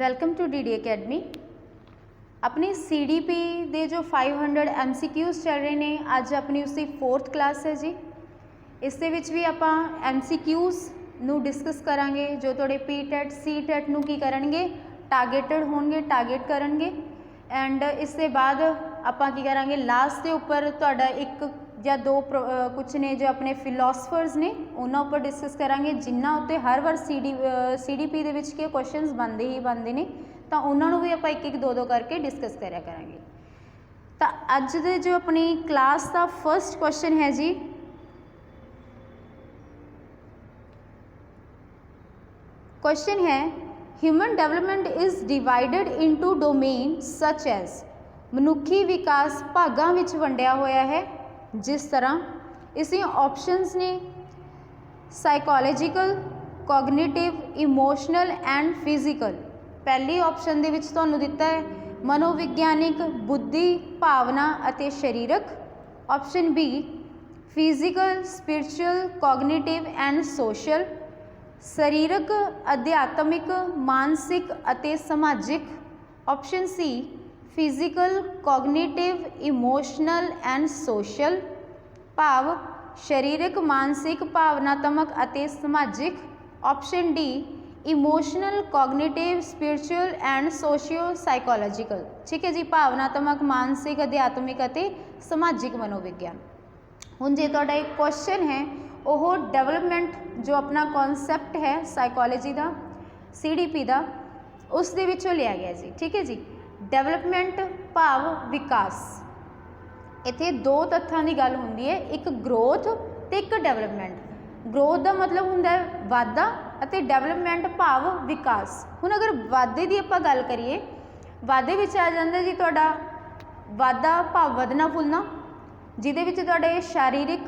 Welcome to the academy. अपनी CDP ਦੇ जो 500 MCQs चल रहे हैं, अज अपनी उसकी 4th क्लास है जी। इस दे विच भी आपां MCQs नू डिस्कस करांगे जो थोड़े PTET CTET नू की करनगे, टारगेटेड होणगे, टारगेट करनगे। एंड इस दे बाद आपां की करांगे लास्ट के उपर तुहाडा एक या दो कुछ ने जो अपने फिलोसफर्स ने उन्होंने उपर डिस्कस करांगे, जिन्ना उत्ते हर बार CDP दे विच के क्वेश्चनस बनते ही बनते हैं, तो उन्होंने भी आपां एक एक दो करके डिस्कस करा करांगे। तो अज दे जो अपनी क्लास का फर्स्ट क्वेश्चन है जी, क्वेश्चन है human development is divided into domain such as. मनुखी विकास भागां विच वंडिया होया है जिस तरह इसमें ऑप्शनस ने psychological, cognitive, emotional and physical. पहली ऑप्शन दे विच तुहानूं दिता है मनोविग्यानिक, बुद्धि, भावना अते शरीरक। Option B physical, spiritual, cognitive and social. शरीरक, अध्यात्मिक, मानसिक अते समाजिक। Option C physical, cognitive, emotional and social, भाव शरीरक, मानसिक, भावनात्मक अते समाजिक। Option D emotional, cognitive, spiritual and socio psychological. ठीक है जी, भावनात्मक, मानसिक, अध्यात्मिक अते समाजिक मनोविज्ञान। हुण जे तुहाडा एक क्वेश्चन है वो डेवलपमेंट जो अपना कॉन्सैप्ट है साइकोलॉजी का CDP का उस दे विचों लिया गया जी। ठीक है जी, डेवलपमेंट भाव विकास। इत्थे दो तत्थां की गल हुंदी है, एक ग्रोथ ते एक डेवलपमेंट। ग्रोथ का मतलब हुंदा है वाधा अते डेवलपमेंट भाव विकास। हुण अगर वाधे की आपां गल करिए, वाधे विच आ जांदा जी तुहाडा वाधा भाव वधना फुलना, जिहदे विच तुहाडे शारीरिक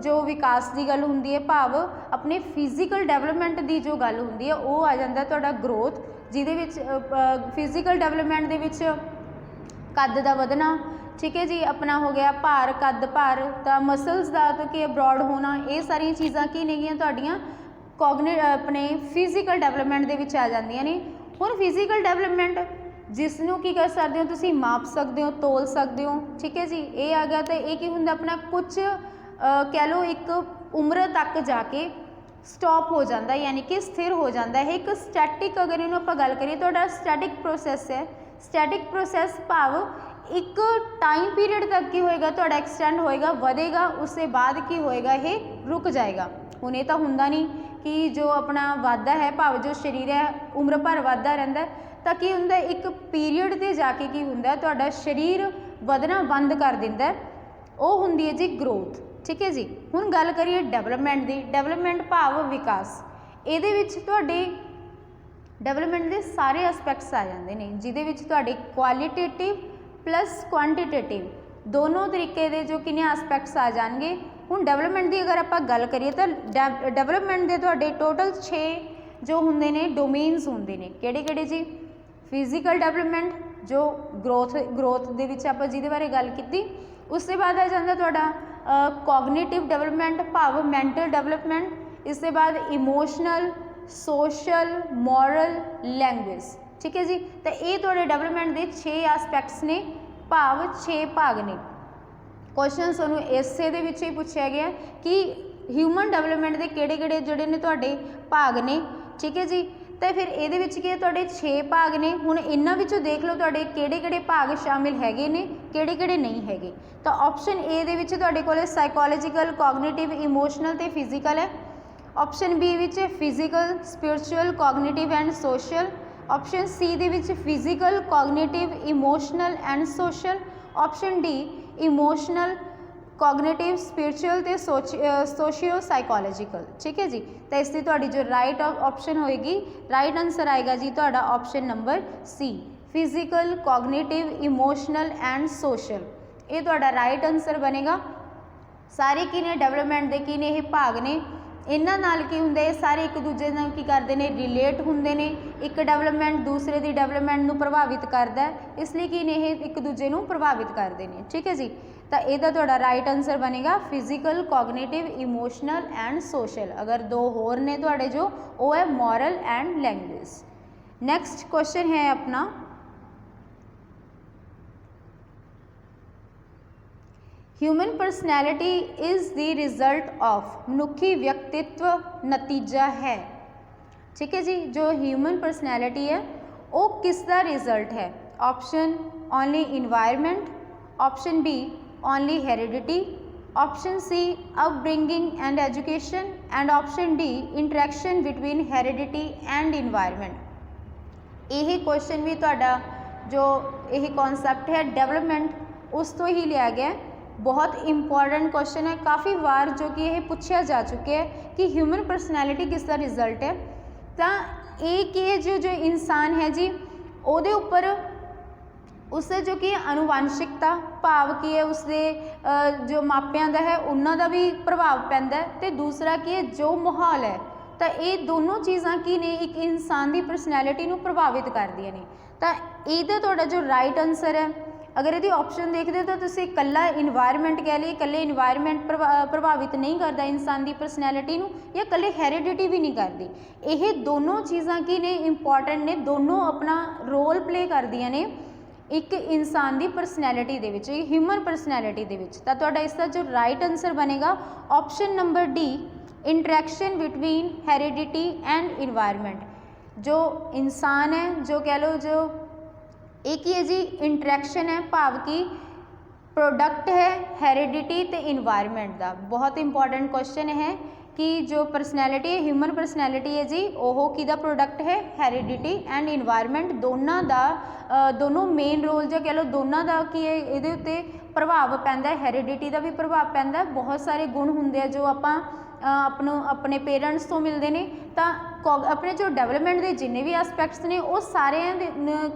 जो विकास की गल हुंदी है, भाव अपने फिजिकल डेवलपमेंट की जो गल हुंदी है वो आ जांदा तुहाडा ग्रोथ, जिहदे विच फिजिकल डेवलपमेंट दे विच कद दा वधना। ठीक है जी, अपना हो गया भार, कद भार, तो मसल्स का तो कि ब्रॉड होना, ये सारी चीज़ां की नेगियां तुहाडियां अपने फिजिकल डेवलपमेंट दे विच आ जांदियां ने। हुण फिजिकल डेवलपमेंट जिसनों की कर सकते हो, तुसी माप सकते हो, तोल सकते हो। ठीक है जी, ये आ गया। तो ये की हुंदा अपना कुछ कह लो एक उम्र तक जाके स्टॉप हो जाता है, यानी कि स्थिर हो जाता है। एक स्टैटिक अगर इन्हों आप गल करिए तो स्टैटिक प्रोसैस है। स्टैटिक प्रोसैस भाव एक टाइम पीरियड तक की होएगा, तो एक्सटेंड होएगा, बढ़ेगा, उसके बाद की होएगा ये रुक जाएगा। हुण ये तो हुंदा नहीं कि जो अपना वाधा है भाव जो शरीर है उम्र भर वाधा रहिंदा है, तो की हुंदा एक पीरियड ते जाके की हुंदा तुहाडा शरीर वधना बंद कर दिंदा है, वो हुंदी है जी ग्रोथ। ठीक है जी, हुण गल करिए डेवलपमेंट की। डेवलपमेंट भाव विकास, इहदे विच तुहाडे डेवलपमेंट के सारे एस्पैक्ट्स आ जाते हैं, जिहदे विच तुहाडे क्वालिटेटिव प्लस क्वांटिटेटिव दोनों तरीके के जो कि एस्पैक्ट्स आ जाएंगे। हुण डेवलपमेंट की अगर आप गल करिए तो डेवलपमेंट के तुहाडे टोटल 6 जो होंदे ने डोमेन्स होंदे ने। किहड़े-किहड़े जी? फिजिकल डेवलपमेंट जो ग्रोथ दे विच आपां जिहदे बारे गल कीती। उसके बाद आ जांदा तुहाडा कॉग्निटिव डेवलपमेंट भाव मैंटल डेवलपमेंट। इसके बाद इमोशनल, सोशल, मॉरल, लैंग्वेज। ठीक है जी, तो ये तुहाडे डेवलपमेंट के 6 एस्पैक्ट्स ने, भाव 6 भाग ने। क्वेश्चन तुहानूं इसे दे विच ही पूछा गया कि ह्यूमन डेवलपमेंट के किहड़े-किहड़े जिहड़े ने तुहाडे भाग ने। ठीक है जी, तो फिर ये विच की तुहाडे 6 भाग ने। हुण इन्हां विचों देख लो तुहाडे किहड़े-किहड़े भाग शामिल हैगे ने, किहड़े-किहड़े नहीं हैगे। तो ऑप्शन ए दे विच तुहाडे कोल साइकोलॉजिकल, कॉग्निटिव, इमोशनल ते फिजिकल है। ऑप्शन बी विच physical, spiritual, cognitive and social. Option C दे विच physical, cognitive, emotional and social. Option D emotional, cognitive, spiritual ते सोशियो साइकोलॉजिकल। ठीक है जी, तो इसकी तुहाडी जो राइट ऑप्शन होएगी, राइट आंसर आएगा जी तुहाडा option number C, physical, cognitive, emotional and social. ये तुहाडा राइट आंसर बनेगा। सारे की ने डेवलपमेंट के की ने ये भाग ने, इन्हां नाल की हुंदा है सारे एक दूजे नाल की करते हैं रिलेट हुंदे ने। एक डेवलपमेंट दूसरे की डेवलपमेंट नूं प्रभावित करता है, इसलिए कि ने एक दूजे नूं प्रभावित करते हैं। ठीक है जी, तो यदा तुहाडा राइट आंसर बनेगा physical, cognitive, emotional and social. अगर दो होर ने तुहाडे जो वो है moral and language. Next question है अपना, human personality is the result of, मनुखी व्यक्तित्व नतीजा है। ठीक है जी, जो ह्यूमन पर्सनैलिटी है वो किसका रिजल्ट है? Option only environment, option B only heredity, option C upbringing and education and option D interaction between heredity and environment. यही क्वेश्चन भी तुहाडा जो यही कॉन्सैप्ट है डेवलपमेंट उस तो ही लिया गया है। बहुत इंपॉर्टेंट क्वेश्चन है, काफ़ी बार जो कि यह पूछा जा चुके हैं कि ह्यूमन पर्सनैलिटी किसका रिजल्ट है। तो एक ये जो इंसान है जी ਉਹਦੇ ਉੱਪਰ उससे जो कि अनुवांशिकता भाव की है उसके जो मापियां दा है उन्हों भी प्रभाव पैंदा है, तो दूसरा की है जो माहौल है। तो ये दोनों चीज़ां की ने एक इंसान की पर्सनैलिटी नूं प्रभावित करदियां ने। तो ये तुहाडा जो राइट आंसर है, अगर यदि ऑप्शन देखते हो तो तुसीं कल्ला इन्वायरमेंट कह लीए, कल्ले इन्वायरमेंट प्रभावित नहीं करता इंसान की पर्सनैलिटी नूं, या कल्ले हैरिडिटी भी नहीं करती। ये दोनों चीज़ां की ने इंपॉर्टेंट ने, दोनों अपना रोल प्ले करदियां ने एक इंसान की पर्सनैलिटी दे विच, ह्यूमन पर्सनैलिटी दे विच। तां तुहाडा इसका जो राइट आंसर बनेगा option number D, interaction between heredity and environment. जो इंसान है, जो कह लो जो एक ही है जी इंटरैक्शन है, भाव की प्रोडक्ट है हैरिडिटी तो इन्वायरमेंट का। बहुत इंपॉर्टेंट क्वेश्चन है कि जो पर्सनैलिटी है, ह्यूमन पर्सनैलिटी है जी, वो किहदा प्रोडक्ट है? हैरिडिटी एंड इन्वायरमेंट दोनों का, दोनों मेन रोल जो कह लो दोनों का की है ये उत्ते प्रभाव पैंदा है। हैरिडिटी का भी प्रभाव पैंदा है, बहुत सारे गुण होंगे हैं जो आप अपने पेरेंट्स तो मिलते हैं। तो अपने जो डेवलपमेंट के जिन्ने भी एस्पैक्ट्स ने वो सारे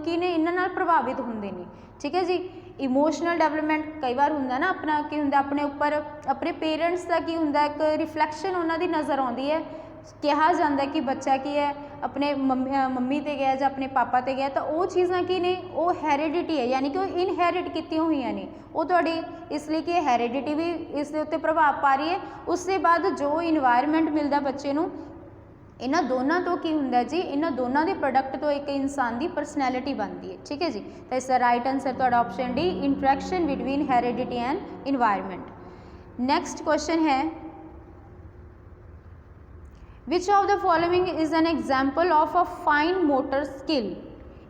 की ने इन्हां नाल प्रभावित होंगे हैं। ठीक है जी, इमोशनल डेवलपमेंट कई बार होंदा ना अपना की होंदा अपने उपर अपने पेरेंट्स का की होंदा एक रिफ्लैक्शन उन्होंने नज़र आती है। कहा जाता है कि बच्चा की है अपने मम्मी ते गया या अपने पापा ते गया, तो वो चीज़ां की ने वो हैरिडिटी है, यानी कि वो इनहैरिट की हुई ने वो थोड़ी, इसलिए कि हैरिडिटी भी इस दे उत्ते प्रभाव पा रही है। उसके बाद जो इन्वायरमेंट मिलता बच्चे नूं, इन्हां दोनों तो की हुंदा जी, इन्हां दोनों के प्रोडक्ट तो एक इंसान की पर्सनैलिटी बनती है। ठीक है जी, तो इसका राइट आंसर तुहाडा option D, interaction between heredity and environment. Next question है, which of the following is an example of a fine motor skill.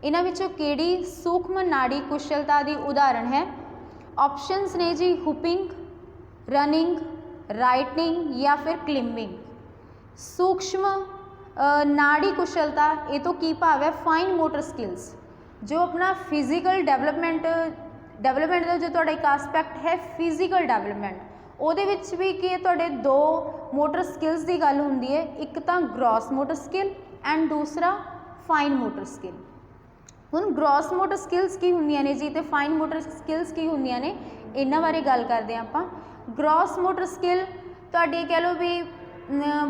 इन्हां विचों किहड़ी सूक्ष्म नाड़ी कुशलता की उदाहरण है? ऑप्शनस ने जी हुपिंग, रनिंग, राइटिंग या फिर क्लिम्बिंग। सूक्ष्म नाड़ी कुशलता ये तो की भाव है फाइन मोटर स्किल्स, जो अपना फिजिकल डेवलपमेंट का जो तुहाडा एक आस्पैक्ट है फिजिकल डेवलपमेंट, ਉਹਦੇ ਵਿੱਚ भी कि तुहाडे दो मोटर स्किल्स की गल होंदी है, एक तो ग्रॉस मोटर स्किल एंड दूसरा फाइन मोटर स्किल। हुण ग्रॉस मोटर स्किल्स की होंदियां ने जी, तो फाइन मोटर स्किल्स की होंदियां ने, इन्हां बारे गल करते हैं आपां। ग्रॉस मोटर स्किल तुहाडी कह लो भी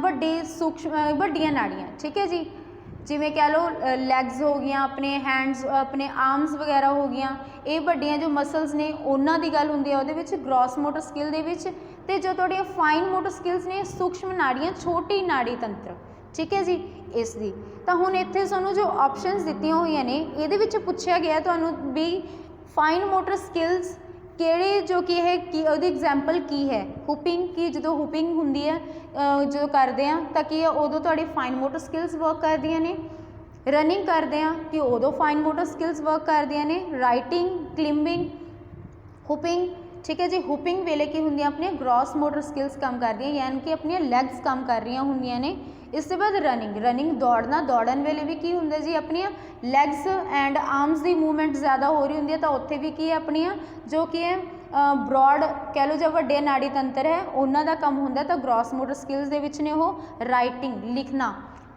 वड्डी सूक्ष्म वड्डियां नाड़ियां, ठीक है जी, जिमें कह लो लैग्स हो गई, अपने हैंड्स अपने आर्म्स वगैरह हो गई, ये वड्डियां जो मसल्स ने उन्हां दी गल हुंदी है उहदे विच ग्रॉस मोटर स्किल दे विच। ते जो तुहाडियां फाइन मोटर स्किल्स ने सूक्ष्म नाड़ियां, छोटी नाड़ी तंत्र, ठीक है जी, इस दी। तो हुण इत्थे तुहानूं जो ऑप्शनस दित्तियां होईयां ने इहदे विच पुछया गया तुहानूं भी फाइन मोटर स्किल्स किहड़े जो कि है की उहदी एग्जाम्पल की है। हुपिंग की जो हुपिंग हुंदी है जो करते हैं तो कि उदों तुहाडी फाइन मोटर स्किल्स वर्क करदियां ने। रनिंग करते हैं कि उदों फाइन मोटर स्किल्स वर्क करदियां ने। राइटिंग, क्लिम्बिंग, हुपिंग, ठीक है जी, हुपिंग वेले की होंगे अपने ग्रॉस मोटर स्किल्स काम कर रही, यानी कि अपनी लैग्स काम कर रही होंगे ने। इसके बाद रनिंग दौड़ना, दौड़न वेले भी की होंगे जी अपनी लैग्स एंड आर्म्स की मूवमेंट ज़्यादा हो रही होंगी, तो उत्थे भी की है अपनी जो कि है ब्रॉड कह लो जो वड्डे नाड़ी तंत्र है उन्हों का काम होंगे। तो ग्रॉस मोटर स्किल्स दे विच ने वो राइटिंग, लिखना,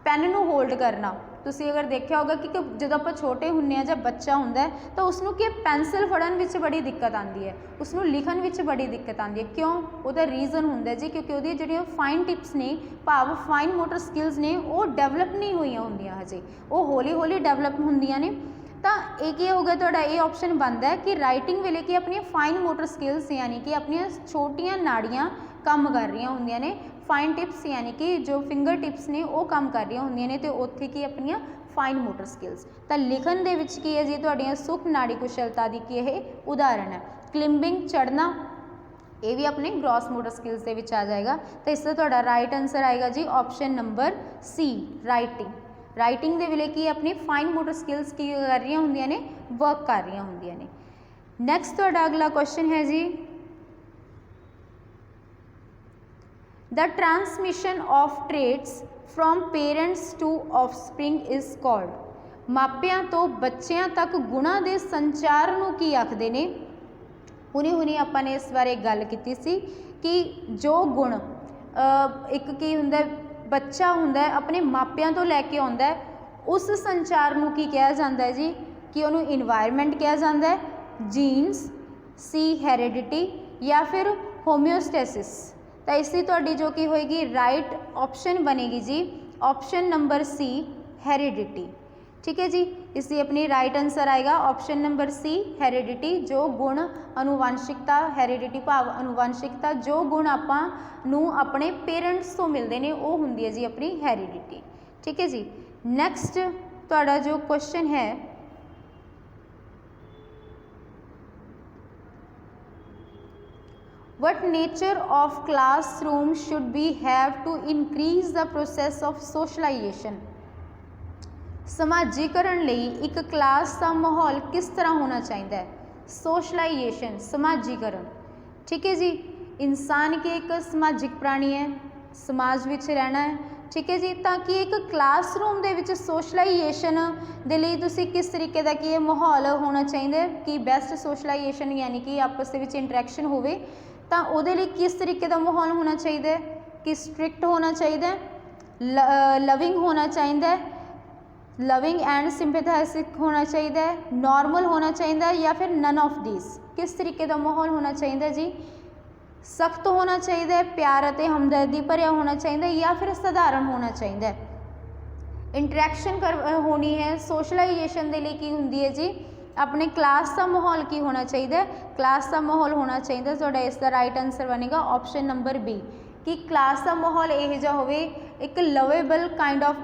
पैन नूं होल्ड करना। तुसीं अगर देखा होगा कि जो आप छोटे होंगे या बच्चा होंदा तो उसनूं कि पेंसिल फड़न विच बड़ी दिक्कत आती है, उसनूं लिखन विच बड़ी दिक्कत आती है। क्यों? उसका रीजन होंदा जी क्योंकि वो जिहड़ियां फाइन टिप्स ने, भाव फाइन मोटर स्किल्स ने, वो डेवलप नहीं हुई होंदियां हजे, वो हौली हौली डेवलप होंदियां ने। तो एक ये हो गया तुहाडा ये ऑप्शन बनता है कि राइटिंग वेले कि अपनी फाइन मोटर स्किल्स यानी कि अपनी छोटियां नाड़ियां काम कर रही होंदियां ने। फाइन टिप्स यानी कि जो फिंगर टिप्स ने वो काम कर रही होंदियां ने, तो उत्थे की अपनी फाइन मोटर स्किल्स। तो लिखण दे विच की है जी तुहाडियां सुख नाड़ी कुशलता की की यह उदाहरण है। क्लिंबिंग चढ़ना ये भी अपने ग्रॉस मोटर स्किल्स के विच आ जाएगा। तो इसका तुहाडा राइट आंसर आएगा जी option number C writing. Writing दे वेले की अपनी फाइन मोटर स्किल्स की कर रही होंदियां ने वर्क कर रही होंदियां ने। नैक्सट तुहाडा अगला क्वेश्चन है जी the transmission of traits from parents to offspring is called. मापियां तो बच्चों तक गुणा के संचार नूं की आखदे ने। हुणी आपने इस बारे गल की सी कि जो गुण एक की हुंदा बच्चा हुंदा अपने मापियां तो लैके आउंदा है उस संचार नूं की कहा जाता है जी कि उन्होंने इन्वायरमेंट कहा जाता है, जीन्स, सी हैरिडिटी या फिर होम्योस्टेसिस। तो इसकी तुहाडी जो की होएगी राइट ऑप्शन बनेगी जी ऑप्शन नंबर सी हैरिडिटी। ठीक है जी, इसकी अपनी राइट आंसर आएगा ऑप्शन नंबर सी हैरिडिटी। जो गुण अनुवांशिकता हैरिडिटी भाव अनुवांशिकता जो गुण आपां नूं अपने पेरेंट्स तो मिलते हैं वो हुंदी है जी अपनी हैरिडिटी। ठीक है जी, नैक्सट तुहाडा जो क्वेश्चन है what nature of classroom should be have to increase the process of socialization. समाजीकरण लई एक क्लास का माहौल किस तरह होना चाहिए है। सोशलाइजेशन समाजीकरण। ठीक है जी, इंसान की एक समाजिक प्राणी है, समाज विच रहना है। ठीक है जी, ताकि एक क्लासरूम दे विच सोशलाइजेशन दे लई तुसीं किस तरीके का कि माहौल होना चाहिए कि बेस्ट सोशलाइजेशन यानी कि आपस दे विच इंटरैक्शन होवे तो उहदे लई किस तरीके का माहौल होना चाहिए कि स्ट्रिक्ट होना चाहिए, लविंग होना चाहिए, लविंग एंड सिंपैथेटिक होना चाहिए, नॉर्मल होना चाहिए या फिर नन ऑफ दिस। किस तरीके का माहौल होना चाहिए जी, सख्त होना चाहिए, प्यार और हमदर्दी भरिया होना चाहिए या फिर साधारण होना चाहिए। इंटरैक्शन होनी है सोशलाइजेशन के लिए की होंगी है जी अपने क्लास का माहौल की होना चाहिए, क्लास का माहौल होना चाहिए। तो इसका राइट आंसर बनेगा ऑप्शन नंबर बी कि क्लास का माहौल यह जा हो एक लवेबल काइंड ऑफ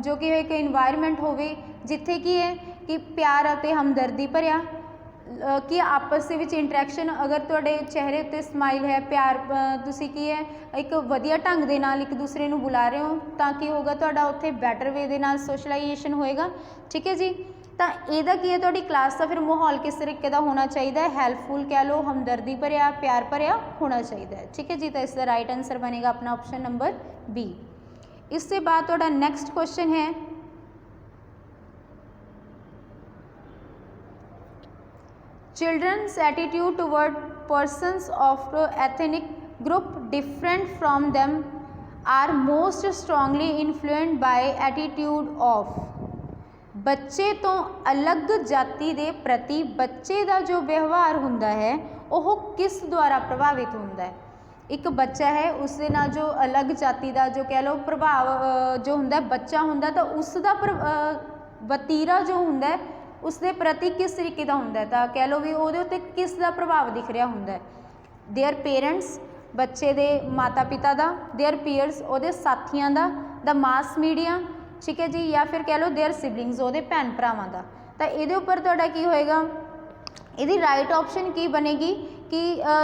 जो कि एक इन्वायरमेंट होवे जिथे की है कि प्यार और हमदर्दी भरिया कि आपस के विच इंटरैक्शन अगर तुहाडे चेहरे उत्ते स्माइल है प्यार तुसी की है एक वधिया ढंग दे नाल एक दूसरे नूं बुला रहे हो तो की होगा तुहाडा उत्थे बैटर वे दे नाल सोशलाइजेशन होएगा। ठीक है जी, तो यदा की है तुहाडी क्लास का फिर माहौल किस तरीके का होना चाहिए, हैल्पफुल कह लो, हमदर्दी भरिया प्यार भरिया होना चाहिए। ठीक है जी, तो इसका राइट आंसर बनेगा अपना ऑप्शन नंबर बी। इसके बाद तुहाडा नैक्सट क्वेश्चन है children's attitude toward persons of ethnic group different from them are most strongly influenced by attitude of. बच्चे तो अलग जाति के प्रति बच्चे का जो व्यवहार होंदा है वह किस द्वारा प्रभावित होंदा है। एक बच्चा है उसके नाल जो अलग जाति का जो कह लो प्रभाव जो होंदा बच्चा होंदा तो उसका वतीरा जो होंदा है उसके प्रति किस तरीके का होंदा है तो कह लो भी वो किस का प्रभाव दिख रहा होंदा। देयर पेरेंट्स बच्चे दे माता पिता का, देयर पीयर्स वो साथियों का, द मास मीडिया। ठीक है जी, या फिर कह लो देयर सिबलिंग्स वो भैन भरावां का। तो ये उपर तुहाडा की होएगा यदि राइट ऑप्शन की बनेगी कि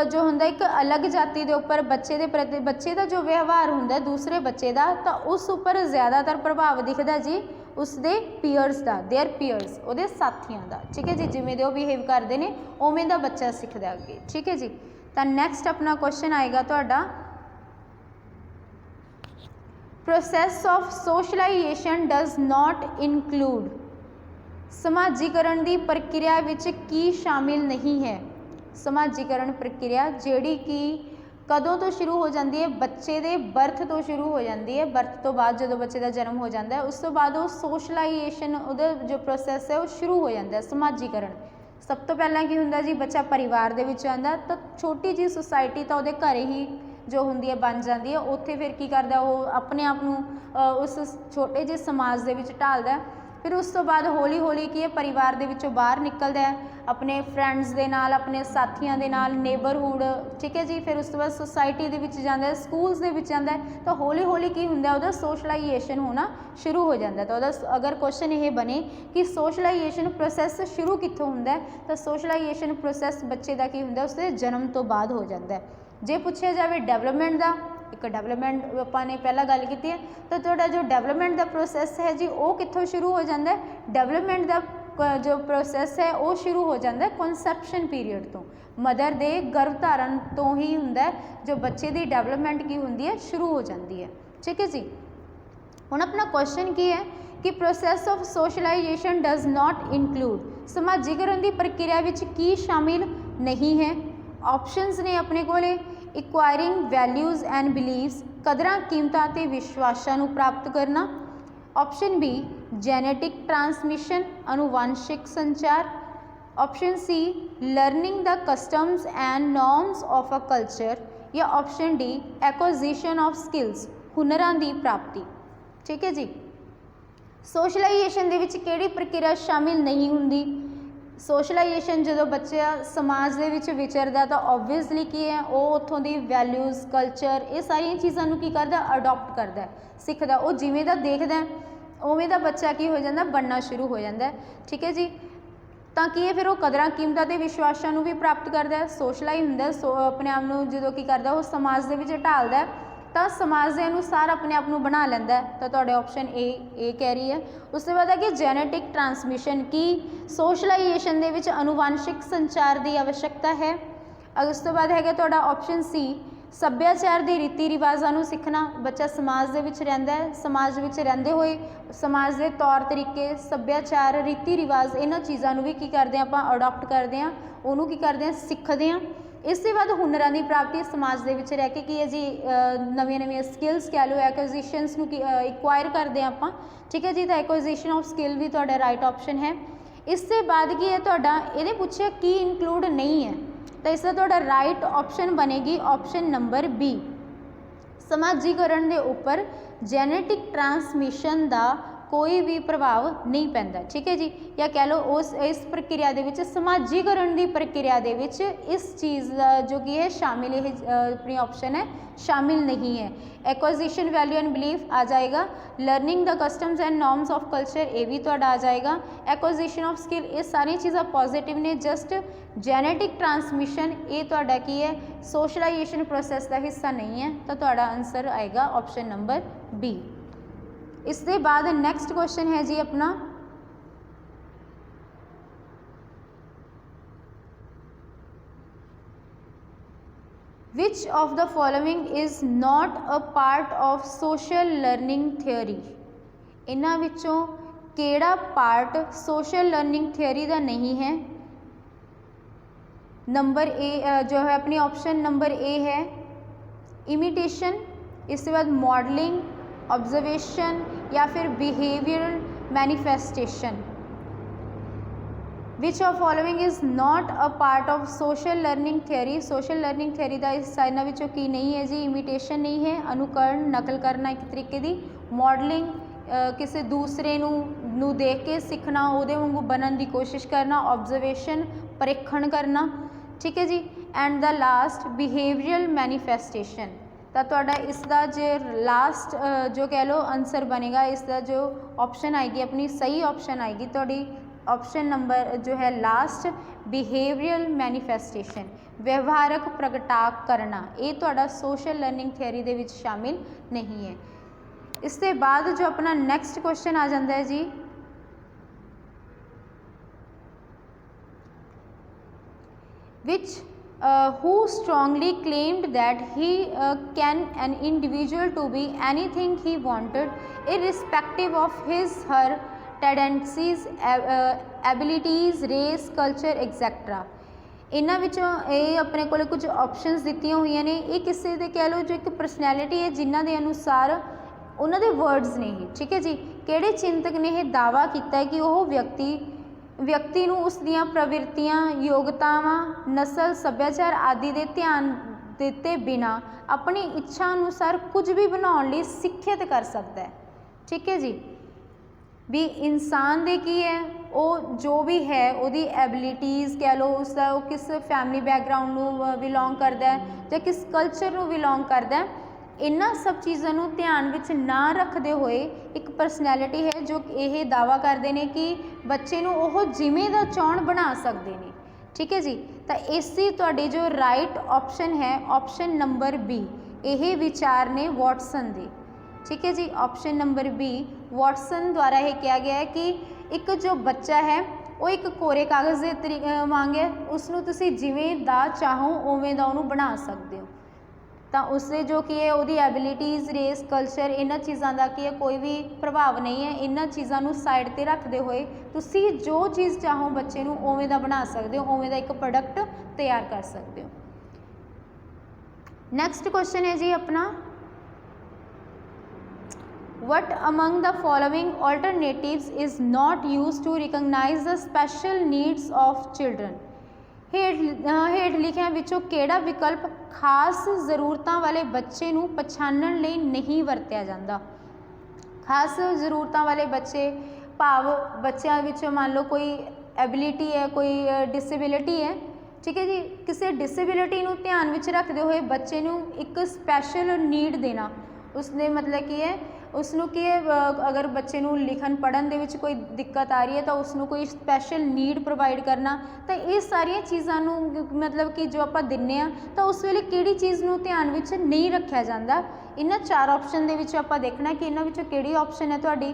जो होंदा एक अलग जाति के उपर बच्चे के प्रति बच्चे का जो व्यवहार होंदा दूसरे बच्चे का तो उस उपर ज़्यादातर प्रभाव दिखता जी उसके पीयर्स का, देयर पीयर्स वो साथियों का। ठीक है जी, जिमें वो बिहेव करते हैं उवें दा बच्चा सीखता अगे। ठीक है जी, तो नैक्सट अपना क्वेश्चन आएगा तुहाडा process of socialization does not include. समाजीकरण की प्रक्रिया विच की शामिल नहीं है। समाजीकरण प्रक्रिया जिहड़ी कि कदों तो शुरू हो जाती है, बच्चे के बर्थ तो शुरू हो जाती है, बर्थ तो बाद जो बच्चे का जन्म हो जाता है उस तो बाद वो सोशलाइजेशन उहदा जो प्रोसैस है वो शुरू हो जाता है। समाजीकरण सब तो पहला की हुंदा जी बच्चा परिवार दे विच आंदा तो छोटी जी सुसाइटी तो वो घर ही जो होंदी है बन जाती है, उत्थे फिर की करदा वो अपने आप नूं उस छोटे जे समाज दे विच ढालदा फिर उस तो बाद हौली हौली की है परिवार दे विचों बाहर निकलता है, अपने फ्रेंड्स दे नाल, अपने साथियों दे नाल, नेबरहुड, ठीक है जी। फिर उस तो बाद सोसाइटी दे विच जांदा है, स्कूल्स दे विच जांदा है, तो हौली हौली की हुंदा उहदा सोशलाइजेशन होना शुरू हो जाता है। तो उहदा अगर क्वेश्चन ये बने कि सोशलाइजेशन प्रोसैस शुरू कित्थों हुंदा है, तो सोशलाइजेशन प्रोसैस बच्चे का की हुंदा उसके जन्म तो बाद हो जाता है। जे पूछा जाए डेवलपमेंट का, एक डेवलपमेंट आपने पहला गल की है, तो थोड़ा जो डेवलपमेंट का प्रोसैस है जी वो कित्थों शुरू हो जाता है, डेवलपमेंट का जो प्रोसैस है वो शुरू हो जाता है कॉन्सैप्शन पीरियड तो, मदर के गर्भ धारण तो ही हुंदा है जो बच्चे की डेवलपमेंट की हुंदी है शुरू हो जाती है। ठीक है जी। हुण अपना क्वेश्चन की है कि process of socialization does not include, समाजीकरण की प्रक्रिया विच की शामिल नहीं है। ऑप्शनस ने अपने कोले इक्वायरिंग वैल्यूज़ एंड बिलीव्स, कदरां कीमतां ते विश्वासां नूं प्राप्त करना। ऑप्शन बी जेनेटिक ट्रांसमिशन, अनुवांशिक संचार। Option C learning the customs and norms of a culture, या option D acquisition of skills, हुनरां दी प्राप्ति। ठीक है जी। सोशलाइजेशन दे विच किहड़ी प्रक्रिया शामिल नहीं हुंदी, सोशलाइजेशन जो बच्चा समाज दे विच विचरदा तो ऑबवियसली की है वो उत्थों दी वैल्यूज़, कल्चर, ये सारिया चीज़ों की करदा, अडॉप्ट करदा, सीखदा, वो जिवें दा देखदा उवें दा बच्चा की हो जाता बनना शुरू हो जाता है। ठीक है जी। तो की है फिर वो कदरां कीमतां ते विश्वासां नूं भी प्राप्त करदा है, सोशलाइज हुंदा, अपने आप नूं जदों की करदा वो समाज दे विच ढालदा है, तो समाज के अनुसार अपने आप में बना लैंदा है। तो तुहाडे ऑप्शन ए कह रही है। उसके बाद है कि जेनेटिक ट्रांसमिशन की सोशलाइजेशन दे विच अनुवांशिक संचार की आवश्यकता है। उस तो बाद है तुहाडा ऑप्शन सी सभ्याचार के रीति रिवाजां नूं सीखना, बच्चा समाज के विच रहिंदा है, समाज विच रहिंदे होए समाज के तौर तरीके, सभ्याचार, रीति रिवाज, इन्हां चीज़ों नूं भी की करदे आं आपां अडॉप्ट करदे आं, उहनूं की करदे आं सीखदे आं। इसके बाद हुनरां की प्राप्ति, समाज के विच रह के की है जी नवीं नवीं स्किल्स कह लो, एक्विजिशनस नूं इक्वायर करते हैं आपां। ठीक है जी। तो एक्विजिशन ऑफ स्किल भी तुहाडा राइट ऑप्शन है। इससे बाद की है तुहाडा इहदे पुछया की इंक्लूड नहीं है, तो इसका तुहाडा राइट ऑप्शन बनेगी ऑप्शन नंबर बी, समाजीकरण के उपर जेनेटिक ट्रांसमिशन का कोई भी प्रभाव नहीं पैंदा। ठीक है जी। या कह लो उस इस प्रक्रिया दे विच, समाजीकरण की प्रक्रिया दे विच इस चीज़ जो कि है शामिल, यह अपनी ऑप्शन है शामिल नहीं है। एक्विजिशन वैल्यू एंड बिलीफ आ जाएगा, learning the customs and norms of culture ये भी तुहाडा आ जाएगा, एक्विजिशन ऑफ स्किल, ये सारी चीज़ां पॉजिटिव ने। जस्ट जेनेटिक ट्रांसमिशन ये तुहाडा की है सोशलाइजेशन प्रोसैस का हिस्सा नहीं है, तो तुहाडा आंसर आएगा ऑप्शन नंबर बी। इसके बाद नेक्स्ट क्वेश्चन है जी अपना, विच of the following is not a part of social learning theory, इन्हां विचों केड़ा पार्ट सोशल लर्निंग थियोरी का नहीं है। नंबर ए जो है अपनी ऑप्शन नंबर ए है इमिटेशन, इसके बाद मॉडलिंग, ऑब्जर्वेशन, या फिर behavioural manifestation. Which of following is not a part of social learning theory, social learning theory का इस इन्हां विचों की नहीं है जी, इमिटेशन नहीं है, अनुकरण नकल करना एक तरीके की, मॉडलिंग किसी दूसरे नूं देख के सीखना, उहदे वांगू बनन की कोशिश करना, ऑब्जर्वेशन परीक्षण करना। ठीक है जी। And the last behavioural manifestation. तो तुहाडा इसका जो लास्ट जो कह लो आंसर बनेगा, इसका जो ऑप्शन आएगी अपनी सही ऑप्शन आएगी तुहाडी ऑप्शन नंबर जो है लास्ट बिहेवियरल मैनिफेस्टेशन, व्यवहारक प्रगटा करना, ये तुहाडा सोशल लर्निंग थियोरी दे विच शामिल नहीं है। इसके बाद जो अपना नैक्सट क्वेश्चन आ जाता है जी, विच who strongly claimed that he can an individual to be anything he wanted irrespective of his her tendencies, abilities, race, culture, etc. इन्हां विचों ये अपने कोले कुछ ऑप्शनस दित्तियां हुई ने, ये किसी दे कह लो जो एक परसनैलिटी है जिन्हां दे अनुसार उन्हां दे वर्ड्स ने। ठीक है जी। किहड़े चिंतक ने यह दावा किया है कि वह व्यक्ति नूं उस दियां प्रवृत्तियां, योग्यतावां, नस्ल, सभ्याचार आदि दे ध्यान दिते बिना अपनी इच्छा अनुसार कुछ भी बनाने लई सिक्खित कर सकता है। ठीक है जी। ਵੀ ਇਨਸਾਨ ਦੇ ਕੀ ਹੈ ਉਹ ਜੋ ਵੀ ਹੈ ਉਹਦੀ ਐਬਿਲਿਟੀਜ਼ ਕਹਿ ਲਓ, ਉਸਦਾ ਉਹ ਕਿਸ ਫੈਮਿਲੀ ਬੈਕਗਰਾਊਂਡ ਨੂੰ ਬਿਲੋਂਗ ਕਰਦਾ ਹੈ ਜਾਂ ਕਿਸ ਕਲਚਰ ਨੂੰ ਬਿਲੋਂਗ ਕਰਦਾ ਹੈ। ਇਹਨਾਂ ਸਭ ਚੀਜ਼ਾਂ ਨੂੰ ਧਿਆਨ ਵਿੱਚ ਨਾ ਰੱਖਦੇ ਹੋਏ ਇੱਕ ਪਰਸਨੈਲਿਟੀ ਹੈ ਜੋ ਇਹ ਦਾਅਵਾ ਕਰਦੇ ਨੇ ਕਿ ਬੱਚੇ ਨੂੰ ਉਹ ਜਿਵੇਂ ਦਾ ਚਾਹੁਣ ਬਣਾ ਸਕਦੇ ਨੇ। ਠੀਕ ਹੈ ਜੀ, ਤਾਂ ਇਸੀ ਤੁਹਾਡੀ ਜੋ ਰਾਈਟ ਆਪਸ਼ਨ ਹੈ ਆਪਸ਼ਨ ਨੰਬਰ ਬੀ, ਇਹ ਵਿਚਾਰ ਨੇ ਵਾਟਸਨ ਦੇ। ਠੀਕ ਹੈ ਜੀ, ਆਪਸ਼ਨ ਨੰਬਰ ਬੀ ਵਾਟਸਨ ਦੁਆਰਾ ਇਹ ਕਿਹਾ ਗਿਆ ਹੈ ਕਿ ਇੱਕ ਜੋ ਬੱਚਾ ਹੈ ਉਹ ਇੱਕ ਕੋਰੇ ਕਾਗਜ਼ ਦੇ ਵਾਂਗ ਹੈ, ਉਸਨੂੰ ਤੁਸੀਂ ਜਿਵੇਂ ਦਾ ਚਾਹੋ ਉਵੇਂ ਦਾ ਉਹਨੂੰ ਬਣਾ ਸਕਦੇ ਹੋ। ਤਾਂ ਉਸਦੇ ਜੋ ਕੀ ਹੈ ਉਹਦੀ ਐਬਿਲਿਟੀਜ਼, ਰੇਸ, ਕਲਚਰ, ਇਹਨਾਂ ਚੀਜ਼ਾਂ ਦਾ ਕੀ ਹੈ ਕੋਈ ਵੀ ਪ੍ਰਭਾਵ ਨਹੀਂ ਹੈ। ਇਹਨਾਂ ਚੀਜ਼ਾਂ ਨੂੰ ਸਾਈਡ 'ਤੇ ਰੱਖਦੇ ਹੋਏ ਤੁਸੀਂ ਜੋ ਚੀਜ਼ ਚਾਹੋ ਬੱਚੇ ਨੂੰ ਉਵੇਂ ਦਾ ਬਣਾ ਸਕਦੇ ਹੋ, ਉਵੇਂ ਦਾ ਇੱਕ ਪ੍ਰੋਡਕਟ ਤਿਆਰ ਕਰ ਸਕਦੇ ਹੋ। ਨੈਕਸਟ ਕੁਐਸਚਨ ਹੈ ਜੀ ਆਪਣਾ, what among the following alternatives is not used to recognize the special needs of children? ਹੇਠ ਲਿਖਿਆਂ ਵਿੱਚੋਂ ਕਿਹੜਾ ਵਿਕਲਪ ਖਾਸ ਜ਼ਰੂਰਤਾਂ ਵਾਲੇ ਬੱਚੇ ਨੂੰ ਪਛਾਣਨ ਲਈ ਨਹੀਂ ਵਰਤਿਆ ਜਾਂਦਾ? ਖਾਸ ਜ਼ਰੂਰਤਾਂ ਵਾਲੇ ਬੱਚੇ ਭਾਵ ਬੱਚਿਆਂ ਵਿੱਚ ਮੰਨ ਲਓ ਕੋਈ ਐਬਿਲਿਟੀ ਹੈ, ਕੋਈ ਡਿਸੇਬਿਲਿਟੀ ਹੈ। ਠੀਕ ਹੈ ਜੀ, ਕਿਸੇ ਡਿਸੇਬਿਲਿਟੀ ਨੂੰ ਧਿਆਨ ਵਿੱਚ ਰੱਖਦੇ ਹੋਏ ਬੱਚੇ ਨੂੰ ਇੱਕ ਸਪੈਸ਼ਲ ਨੀਡ ਦੇਣਾ, ਉਸਨੇ ਮਤਲਬ ਕੀ ਹੈ ਉਸਨੂੰ ਕੀ ਹੈ ਅਗਰ ਬੱਚੇ ਨੂੰ ਲਿਖਣ ਪੜ੍ਹਨ ਦੇ ਵਿੱਚ ਕੋਈ ਦਿੱਕਤ ਆ ਰਹੀ ਹੈ ਤਾਂ ਉਸਨੂੰ ਕੋਈ ਸਪੈਸ਼ਲ ਨੀਡ ਪ੍ਰੋਵਾਈਡ ਕਰਨਾ। ਤਾਂ ਇਹ ਸਾਰੀਆਂ ਚੀਜ਼ਾਂ ਨੂੰ ਮਤਲਬ ਕਿ ਜੋ ਆਪਾਂ ਦਿੰਦੇ ਹਾਂ ਤਾਂ ਉਸ ਵੇਲੇ ਕਿਹੜੀ ਚੀਜ਼ ਨੂੰ ਧਿਆਨ ਵਿੱਚ ਨਹੀਂ ਰੱਖਿਆ ਜਾਂਦਾ। ਇਹਨਾਂ ਚਾਰ ਆਪਸ਼ਨ ਦੇ ਵਿੱਚ ਆਪਾਂ ਦੇਖਣਾ ਕਿ ਇਹਨਾਂ ਵਿੱਚੋਂ ਕਿਹੜੀ ਆਪਸ਼ਨ ਹੈ ਤੁਹਾਡੀ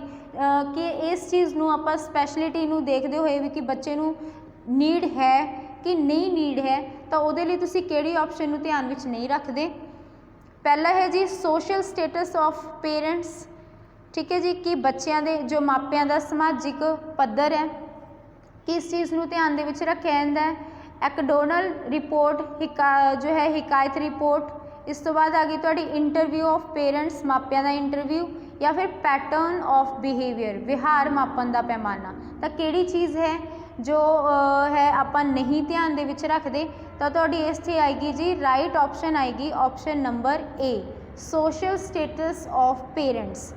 ਕਿ ਇਸ ਚੀਜ਼ ਨੂੰ ਆਪਾਂ ਸਪੈਸ਼ਲਿਟੀ ਨੂੰ ਦੇਖਦੇ ਹੋਏ ਵੀ ਕਿ ਬੱਚੇ ਨੂੰ ਨੀਡ ਹੈ ਕਿ ਨਹੀਂ ਨੀਡ ਹੈ, ਤਾਂ ਉਹਦੇ ਲਈ ਤੁਸੀਂ ਕਿਹੜੀ ਆਪਸ਼ਨ ਨੂੰ ਧਿਆਨ ਵਿੱਚ ਨਹੀਂ ਰੱਖਦੇ। ਪਹਿਲਾ ਹੈ ਜੀ ਸੋਸ਼ਲ ਸਟੇਟਸ ਆਫ ਪੇਰੈਂਟਸ। ਠੀਕ ਹੈ ਜੀ, ਕਿ ਬੱਚਿਆਂ ਦੇ ਜੋ ਮਾਪਿਆਂ ਦਾ ਸਮਾਜਿਕ ਪੱਧਰ ਹੈ ਕਿਸ ਚੀਜ਼ ਨੂੰ ਧਿਆਨ ਦੇ ਵਿੱਚ ਰੱਖਿਆ ਜਾਂਦਾ ਹੈ। ਐਕਡੋਨਲ ਰਿਪੋਰਟ ਜੋ ਹੈ ਹਿਕਾਇਤ ਰਿਪੋਰਟ। ਇਸ ਤੋਂ ਬਾਅਦ ਆ ਗਈ ਤੁਹਾਡੀ ਇੰਟਰਵਿਊ ਆਫ ਪੇਰੈਂਟਸ, ਮਾਪਿਆਂ ਦਾ ਇੰਟਰਵਿਊ, ਜਾਂ ਫਿਰ ਪੈਟਰਨ ਆਫ ਬਿਹੇਵੀਅਰ, ਵਿਹਾਰ ਮਾਪਣ ਦਾ ਪੈਮਾਨਾ। ਤਾਂ ਕਿਹੜੀ ਚੀਜ਼ ਹੈ ਜੋ ਹੈ ਆਪਾਂ ਨਹੀਂ ਧਿਆਨ ਦੇ ਵਿੱਚ ਰੱਖਦੇ? ਤਾਂ ਤੁਹਾਡੀ ਇਸ 'ਤੇ ਆਏਗੀ ਜੀ ਰਾਈਟ ਆਪਸ਼ਨ ਆਏਗੀ option number A, social status of parents.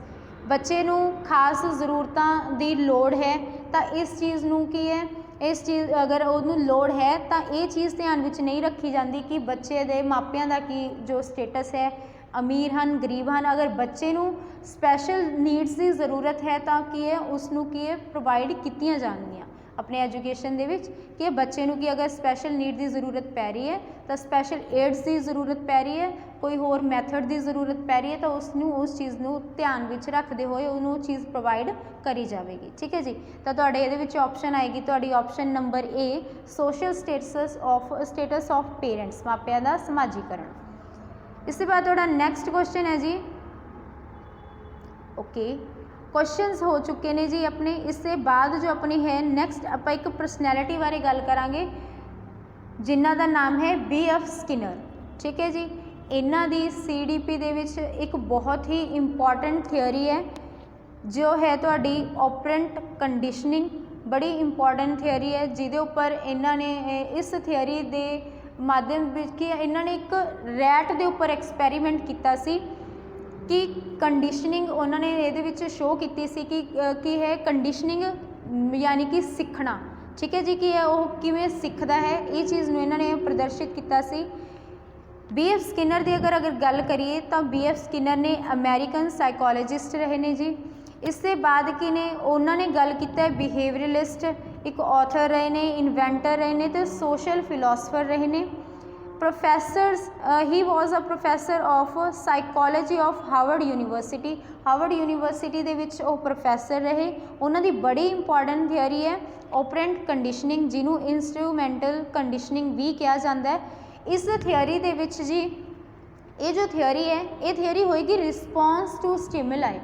ਬੱਚੇ ਨੂੰ ਖਾਸ ਜ਼ਰੂਰਤਾਂ ਦੀ ਲੋੜ ਹੈ ਤਾਂ ਇਸ ਚੀਜ਼ ਨੂੰ ਕੀ ਹੈ, ਇਸ ਚੀਜ਼ ਅਗਰ ਉਹਨੂੰ ਲੋੜ ਹੈ ਤਾਂ ਇਹ ਚੀਜ਼ ਧਿਆਨ ਵਿੱਚ ਨਹੀਂ ਰੱਖੀ ਜਾਂਦੀ ਕਿ ਬੱਚੇ ਦੇ ਮਾਪਿਆਂ ਦਾ ਕੀ ਜੋ ਸਟੇਟਸ ਹੈ, ਅਮੀਰ ਹਨ, ਗਰੀਬ ਹਨ। ਅਗਰ ਬੱਚੇ ਨੂੰ ਸਪੈਸ਼ਲ ਨੀਡਸ ਦੀ ਜ਼ਰੂਰਤ ਹੈ ਤਾਂ ਕੀ ਹੈ ਉਸਨੂੰ ਕੀ ਹੈ ਪ੍ਰੋਵਾਈਡ ਕੀਤੀਆਂ ਜਾਣਗੀਆਂ ਆਪਣੇ ਐਜੂਕੇਸ਼ਨ ਦੇ ਵਿੱਚ। ਕਿ ਬੱਚੇ ਨੂੰ ਕਿ ਅਗਰ ਸਪੈਸ਼ਲ ਨੀਡ ਦੀ ਜ਼ਰੂਰਤ ਪੈ ਰਹੀ ਹੈ ਤਾਂ ਸਪੈਸ਼ਲ ਏਡਸ ਦੀ ਜ਼ਰੂਰਤ ਪੈ ਰਹੀ ਹੈ, ਕੋਈ ਹੋਰ ਮੈਥਡ ਦੀ ਜ਼ਰੂਰਤ ਪੈ ਰਹੀ ਹੈ ਤਾਂ ਉਸਨੂੰ ਉਸ ਚੀਜ਼ ਨੂੰ ਧਿਆਨ ਵਿੱਚ ਰੱਖਦੇ ਹੋਏ ਉਹਨੂੰ ਉਹ ਚੀਜ਼ ਪ੍ਰੋਵਾਈਡ ਕਰੀ ਜਾਵੇਗੀ। ਠੀਕ ਹੈ ਜੀ, ਤਾਂ ਤੁਹਾਡੇ ਇਹਦੇ ਵਿੱਚ ਆਪਸ਼ਨ ਆਏਗੀ ਤੁਹਾਡੀ option number A, social status of parents, ਮਾਪਿਆਂ ਦਾ ਸਮਾਜੀਕਰਨ। ਇਸ ਤੋਂ ਬਾਅਦ ਤੁਹਾਡਾ ਨੈਕਸਟ ਕੁਐਸਚਨ ਹੈ ਜੀ, ਓਕੇ क्वेश्चंस हो चुके ने जी अपने। इससे बाद जो अपनी है नैक्सट आप एक परसनैलिटी बारे गल करांगे जिन्हां दा नाम है B.F. स्किनर। ठीक है जी, इन्हां दी CDP दे विच एक बहुत ही इंपॉर्टेंट थियोरी है जो है तुहाडी ऑपरेंट कंडीशनिंग, बड़ी इंपॉर्टेंट थियोरी है जिहदे उपर इन्हां ने इस थियोरी दे माध्यम विच कि इन्हां ने एक रैट दे उपर एक्सपैरीमेंट कीता सी कि कंडीशनिंग उन्होंने ये शो की है कंडीशनिंग यानी कि सीखना। ठीक है जी, कि वह किवें सीखता है ये चीज़ में इन्होंने प्रदर्शित किया सी। B.F. स्किनर की अगर गल करिए तो B.F. स्किनर ने अमेरिकन साइकोलॉजिस्ट रहे ने जी। इससे बाद की ने उन्होंने गल किया बिहेवियरलिस्ट, एक ऑथर रहे ने, इन्वेंटर रहे ने, तो सोशल फिलोसफर रहे ने। Professors he was a professor of psychology of Harvard University. Harvard University दे विच वो प्रोफैसर रहे। उन्हों की बड़ी इंपॉर्टेंट थियोरी है ऑपरेंट कंडीशनिंग, जिन्हों इंस्ट्रूमेंटल कंडीशनिंग भी कहा जाता है। इस थियोरी दे विच जी ये जो थियोरी है ये थियोरी होएगी रिस्पॉन्स टू स्टिमुलाई।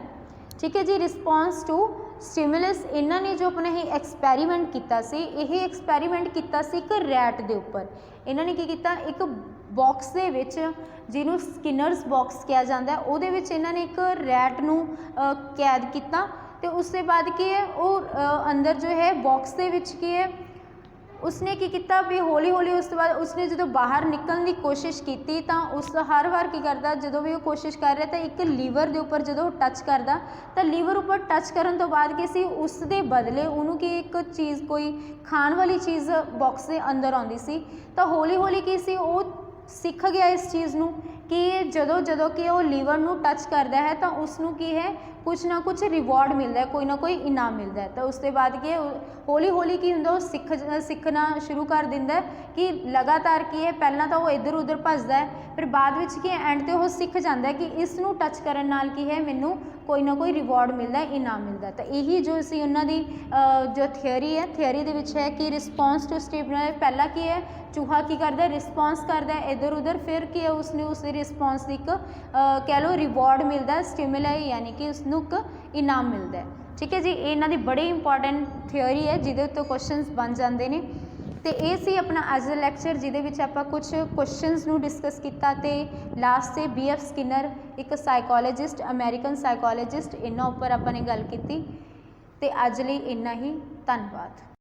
ठीक है जी, रिस्पॉन्स टू स्टिमुलस। इन्हों ने जो अपना ही एक्सपैरीमेंट किया सी, यही एक्सपैरीमेंट किया सी एक रैट के उपर। इन्होंने की किया एक बॉक्स दे विच जिन्हों स्किनर्स बॉक्स कहा जाता है, उहदे विच इन्होंने एक रैट नूं कैद किया। तो उसके बाद की है वो अंदर जो है बॉक्स दे विच की है उसने की किया भी हौली हौली उस तो बाद उसने जो बाहर निकलने की कोशिश की तो उस हर बार की करता जो भी वो कोशिश कर रहा तो एक लीवर के उपर जो टच करता तो लीवर उपर टच करन तो बाद की सी उस दे बदले उन्होंने कि एक चीज़ कोई खाण वाली चीज़ बॉक्स के अंदर आती सी तो हौली हौली की सी वो सीख गया इस चीज़ नूं कि जदों जदों कि वो लीवर नूं टच करता है तो उसनूं की है कुछ ना कुछ रिवॉर्ड मिलता है, कोई ना कोई इनाम मिलता है। तो उसके बाद की हौली हौली की हुंदा सीखना शुरू कर दिंदा है कि लगातार की है पहला तो वो इधर उधर भजदा है फिर बाद विच की एंड ते वो सीख जाता है कि इस नूं टच करन नाल की है मैनू कोई ना कोई रिवॉर्ड मिलता है, इनाम मिलता है। तो यही जो सी उन्हां दी जो थियरी है थियरी दे विच है कि रिस्पॉन्स टू स्टिमुलस पहला की है चूहा की करता है रिस्पॉन्स करता है इधर उधर फिर की है उसने उस रिस्पॉन्स की एक कह लो रिवॉर्ड मिलता है स्टिमुलाई यानी कि उसनूं एक इनाम मिलता है। ठीक है जी, ये इन्हां दी बड़ी इंपॉर्टेंट थियरी है जिहदे उत्ते क्वेश्चनस बन जाते हैं। तो ये सी अपना अज दा लैक्चर जिहदे विच आपां कुछ क्वेश्चनस नूं डिस्कस किया तो लास्ट से BF स्किनर एक साइकोलॉजिस्ट अमेरिकन साइकोलॉजिस्ट इन्हां उपर आपां ने गल कीती। ते अज लई इन्ना ही, धन्नवाद।